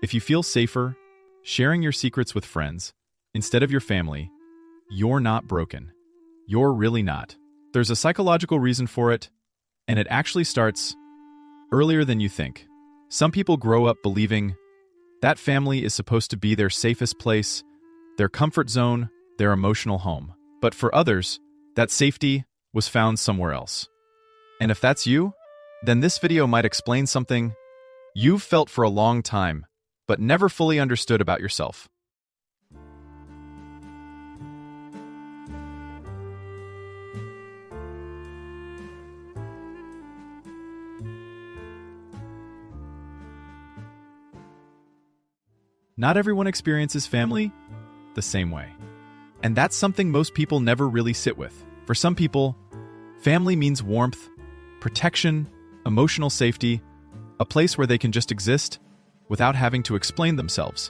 If you feel safer sharing your secrets with friends instead of your family, you're not broken. You're really not. There's a psychological reason for it, and it actually starts earlier than you think. Some people grow up believing that family is supposed to be their safest place, their comfort zone, their emotional home. But for others, that safety was found somewhere else. And if that's you, then this video might explain something you've felt for a long time, but never fully understood about yourself. Not everyone experiences family the same way. And that's something most people never really sit with. For some people, family means warmth, protection, emotional safety, a place where they can just exist without having to explain themselves.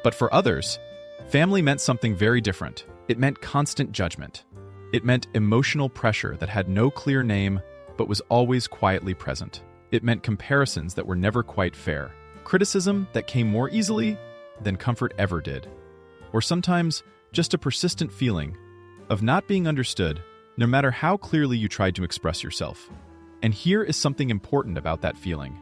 But for others, family meant something very different. It meant constant judgment. It meant emotional pressure that had no clear name but was always quietly present. It meant comparisons that were never quite fair, criticism that came more easily than comfort ever did, or sometimes just a persistent feeling of not being understood no matter how clearly you tried to express yourself. And here is something important about that feeling.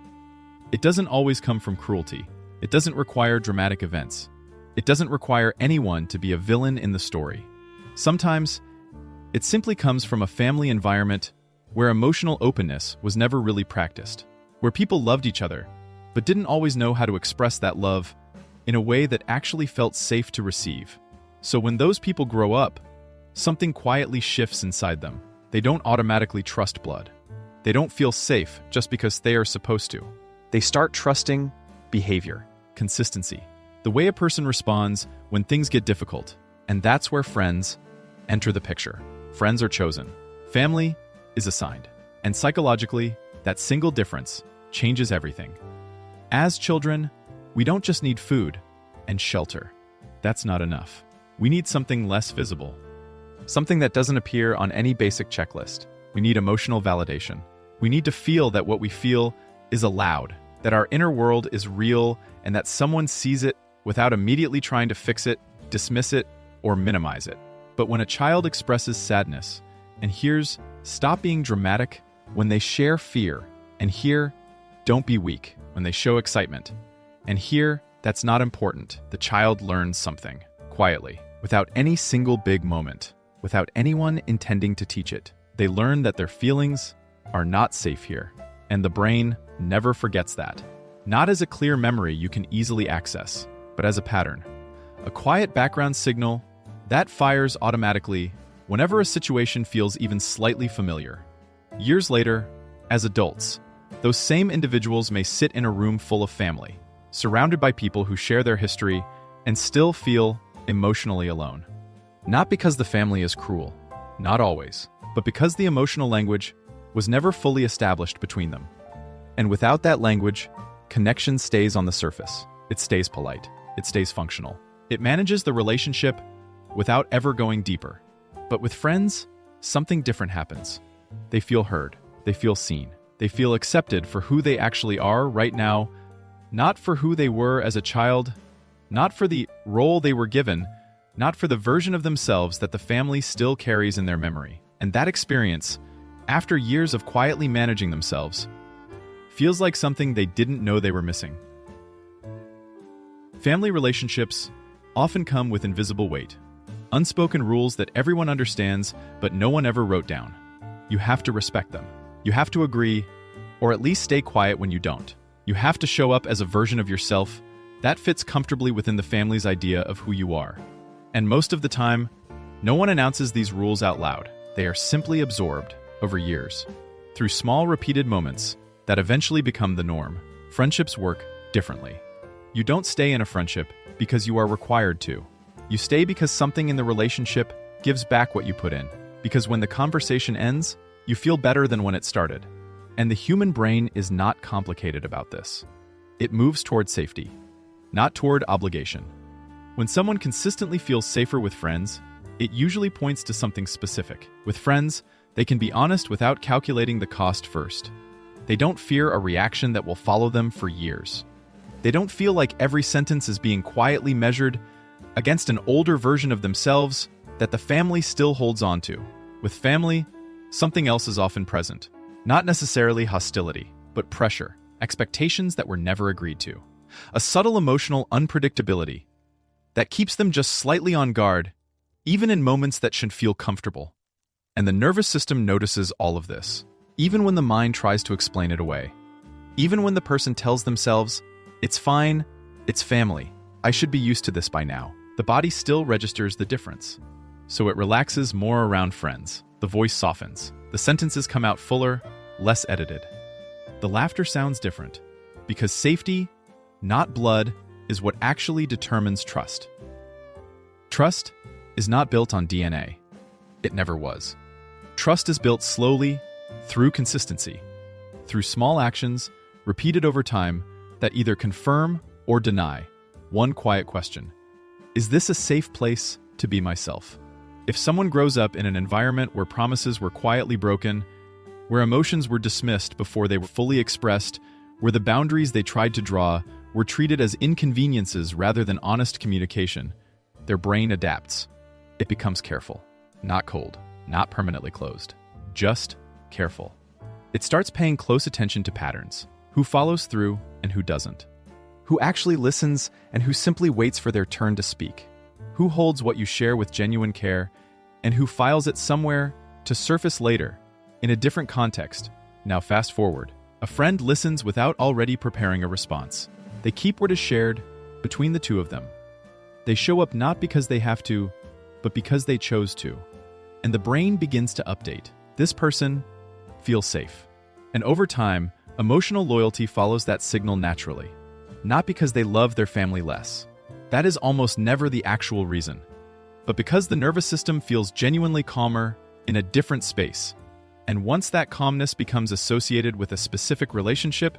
It doesn't always come from cruelty. It doesn't require dramatic events. It doesn't require anyone to be a villain in the story. Sometimes, it simply comes from a family environment where emotional openness was never really practiced, where people loved each other, but didn't always know how to express that love in a way that actually felt safe to receive. So when those people grow up, something quietly shifts inside them. They don't automatically trust blood. They don't feel safe just because they are supposed to. They start trusting behavior, consistency, the way a person responds when things get difficult. And that's where friends enter the picture. Friends are chosen. Family is assigned. And psychologically, that single difference changes everything. As children, we don't just need food and shelter. That's not enough. We need something less visible. Something that doesn't appear on any basic checklist. We need emotional validation. We need to feel that what we feel is allowed, that our inner world is real, and that someone sees it without immediately trying to fix it, dismiss it, or minimize it. But when a child expresses sadness, and hears "stop being dramatic" when they share fear, and hear "don't be weak" when they show excitement, and hear "that's not important," the child learns something, quietly, without any single big moment, without anyone intending to teach it. They learn that their feelings are not safe here, and the brain never forgets that. Not as a clear memory you can easily access, but as a pattern. A quiet background signal that fires automatically whenever a situation feels even slightly familiar. Years later, as adults, those same individuals may sit in a room full of family, surrounded by people who share their history, and still feel emotionally alone. Not because the family is cruel, not always, but because the emotional language was never fully established between them. And without that language, connection stays on the surface. It stays polite. It stays functional. It manages the relationship without ever going deeper. But with friends, something different happens. They feel heard. They feel seen. They feel accepted for who they actually are right now, not for who they were as a child, not for the role they were given, not for the version of themselves that the family still carries in their memory. And that experience, after years of quietly managing themselves, feels like something they didn't know they were missing. Family relationships often come with invisible weight, unspoken rules that everyone understands but no one ever wrote down. You have to respect them. You have to agree, or at least stay quiet when you don't. You have to show up as a version of yourself that fits comfortably within the family's idea of who you are. And most of the time, no one announces these rules out loud. They are simply absorbed over years, through small repeated moments that eventually become the norm. Friendships work differently. You don't stay in a friendship because you are required to. You stay because something in the relationship gives back what you put in. Because when the conversation ends, you feel better than when it started. And the human brain is not complicated about this. It moves toward safety, not toward obligation. When someone consistently feels safer with friends, it usually points to something specific. With friends, they can be honest without calculating the cost first. They don't fear a reaction that will follow them for years. They don't feel like every sentence is being quietly measured against an older version of themselves that the family still holds on to. With family, something else is often present. Not necessarily hostility, but pressure, expectations that were never agreed to. A subtle emotional unpredictability that keeps them just slightly on guard, even in moments that should feel comfortable. And the nervous system notices all of this, even when the mind tries to explain it away. Even when the person tells themselves, "It's fine, it's family, I should be used to this by now," the body still registers the difference. So it relaxes more around friends. The voice softens. The sentences come out fuller, less edited. The laughter sounds different, because safety, not blood, is what actually determines trust. Trust is not built on DNA. It never was. Trust is built slowly, through consistency, through small actions repeated over time that either confirm or deny one quiet question: is this a safe place to be myself? If someone grows up in an environment where promises were quietly broken, where emotions were dismissed before they were fully expressed, where the boundaries they tried to draw were treated as inconveniences rather than honest communication, their brain adapts. It becomes careful, not cold, not permanently closed, just careful. It starts paying close attention to patterns: who follows through and who doesn't, who actually listens and who simply waits for their turn to speak, who holds what you share with genuine care and who files it somewhere to surface later in a different context. Now fast forward. A friend listens without already preparing a response. They keep what is shared between the two of them. They show up not because they have to, but because they chose to. And the brain begins to update. This person feels safe. And over time, emotional loyalty follows that signal naturally. Not because they love their family less. That is almost never the actual reason. But because the nervous system feels genuinely calmer in a different space. And once that calmness becomes associated with a specific relationship,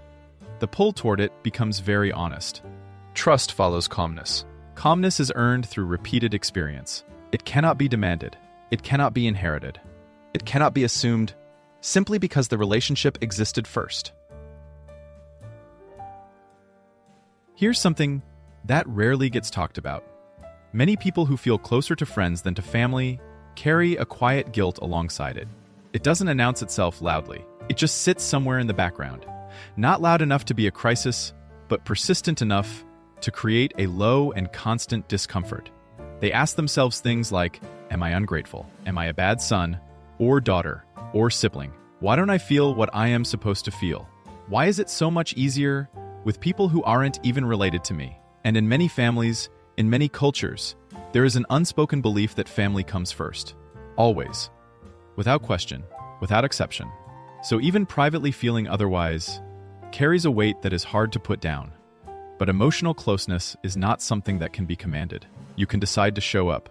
the pull toward it becomes very honest. Trust follows calmness. Calmness is earned through repeated experience. It cannot be demanded. It cannot be inherited. It cannot be assumed simply because the relationship existed first. Here's something that rarely gets talked about. Many people who feel closer to friends than to family carry a quiet guilt alongside it. It doesn't announce itself loudly. It just sits somewhere in the background. Not loud enough to be a crisis, but persistent enough to create a low and constant discomfort. They ask themselves things like, am I ungrateful? Am I a bad son, or daughter, or sibling? Why don't I feel what I am supposed to feel? Why is it so much easier with people who aren't even related to me? And in many families, in many cultures, there is an unspoken belief that family comes first. Always. Without question, without exception. So even privately feeling otherwise carries a weight that is hard to put down. But emotional closeness is not something that can be commanded. You can decide to show up.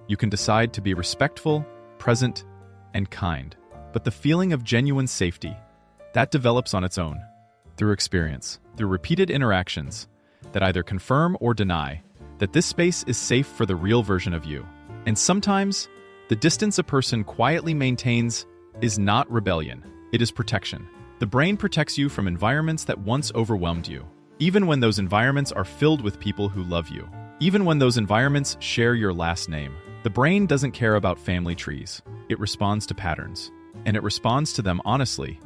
You can decide to be respectful, present, and kind. But the feeling of genuine safety, that develops on its own, through experience, through repeated interactions that either confirm or deny that this space is safe for the real version of you. And sometimes, the distance a person quietly maintains is not rebellion, it is protection. The brain protects you from environments that once overwhelmed you, even when those environments are filled with people who love you. Even when those environments share your last name. The brain doesn't care about family trees. It responds to patterns. And it responds to them honestly,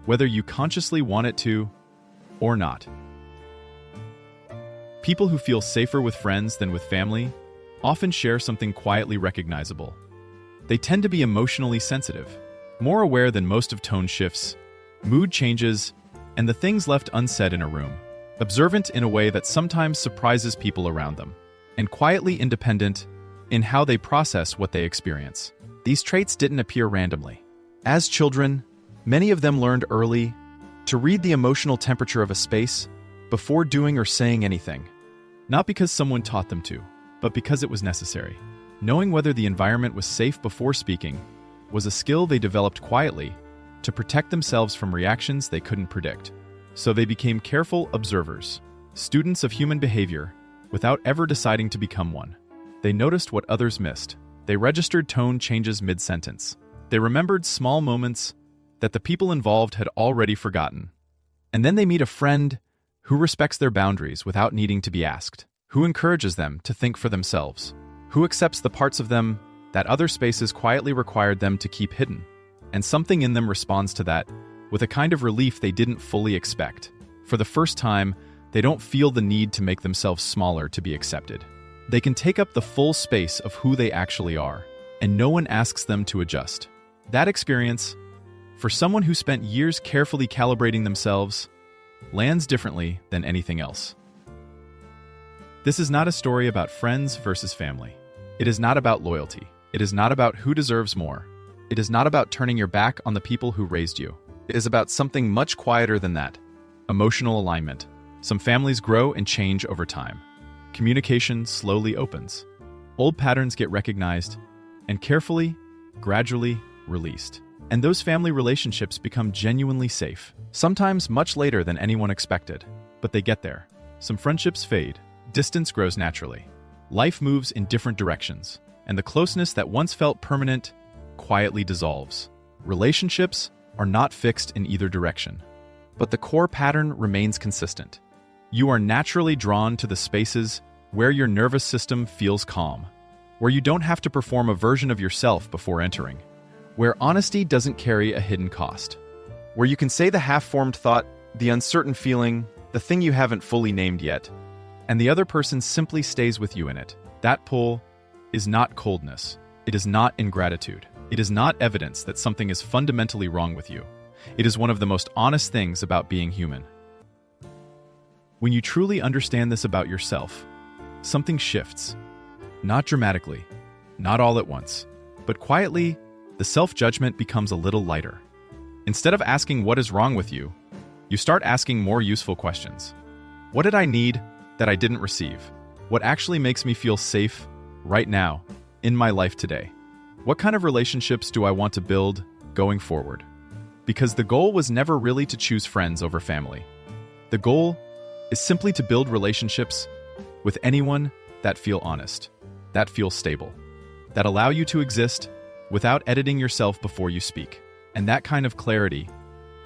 whether you consciously want it to or not. People who feel safer with friends than with family often share something quietly recognizable. They tend to be emotionally sensitive, more aware than most of tone shifts, mood changes, and the things left unsaid in a room. Observant in a way that sometimes surprises people around them, and quietly independent in how they process what they experience. These traits didn't appear randomly. As children, many of them learned early to read the emotional temperature of a space before doing or saying anything. Not because someone taught them to, but because it was necessary. Knowing whether the environment was safe before speaking was a skill they developed quietly to protect themselves from reactions they couldn't predict. So they became careful observers, students of human behavior, without ever deciding to become one. They noticed what others missed. They registered tone changes mid-sentence. They remembered small moments that the people involved had already forgotten. And then they meet a friend Who respects their boundaries without needing to be asked? Who encourages them to think for themselves? Who accepts the parts of them that other spaces quietly required them to keep hidden? And something in them responds to that with a kind of relief they didn't fully expect. For the first time, they don't feel the need to make themselves smaller to be accepted. They can take up the full space of who they actually are, and no one asks them to adjust. That experience, for someone who spent years carefully calibrating themselves, lands differently than anything else. This is not a story about friends versus family. It is not about loyalty. It is not about who deserves more. It is not about turning your back on the people who raised you. It is about something much quieter than that: emotional alignment. Some families grow and change over time. Communication slowly opens. Old patterns get recognized and carefully, gradually released. And those family relationships become genuinely safe, sometimes much later than anyone expected. But they get there. Some friendships fade. Distance grows naturally. Life moves in different directions, and the closeness that once felt permanent quietly dissolves. Relationships are not fixed in either direction, but the core pattern remains consistent. You are naturally drawn to the spaces where your nervous system feels calm, where you don't have to perform a version of yourself before entering, where honesty doesn't carry a hidden cost, where you can say the half-formed thought, the uncertain feeling, the thing you haven't fully named yet, and the other person simply stays with you in it. That pull is not coldness. It is not ingratitude. It is not evidence that something is fundamentally wrong with you. It is one of the most honest things about being human. When you truly understand this about yourself, something shifts. Not dramatically, not all at once, but quietly, the self-judgment becomes a little lighter. Instead of asking what is wrong with you, you start asking more useful questions. What did I need that I didn't receive? What actually makes me feel safe right now, in my life today? What kind of relationships do I want to build going forward? Because the goal was never really to choose friends over family. The goal is simply to build relationships with anyone that feel honest, that feel stable, that allow you to exist without editing yourself before you speak. And that kind of clarity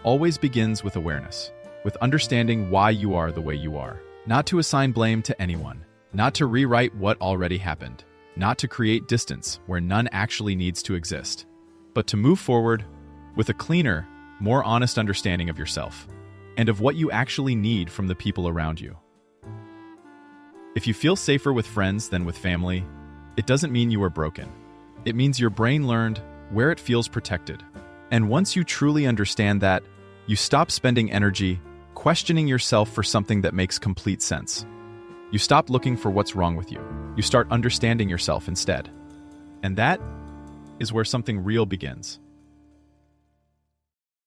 always begins with awareness, with understanding why you are the way you are. Not to assign blame to anyone, not to rewrite what already happened, not to create distance where none actually needs to exist, but to move forward with a cleaner, more honest understanding of yourself and of what you actually need from the people around you. If you feel safer with friends than with family, it doesn't mean you are broken. It means your brain learned where it feels protected. And once you truly understand that, you stop spending energy questioning yourself for something that makes complete sense. You stop looking for what's wrong with you. You start understanding yourself instead. And that is where something real begins.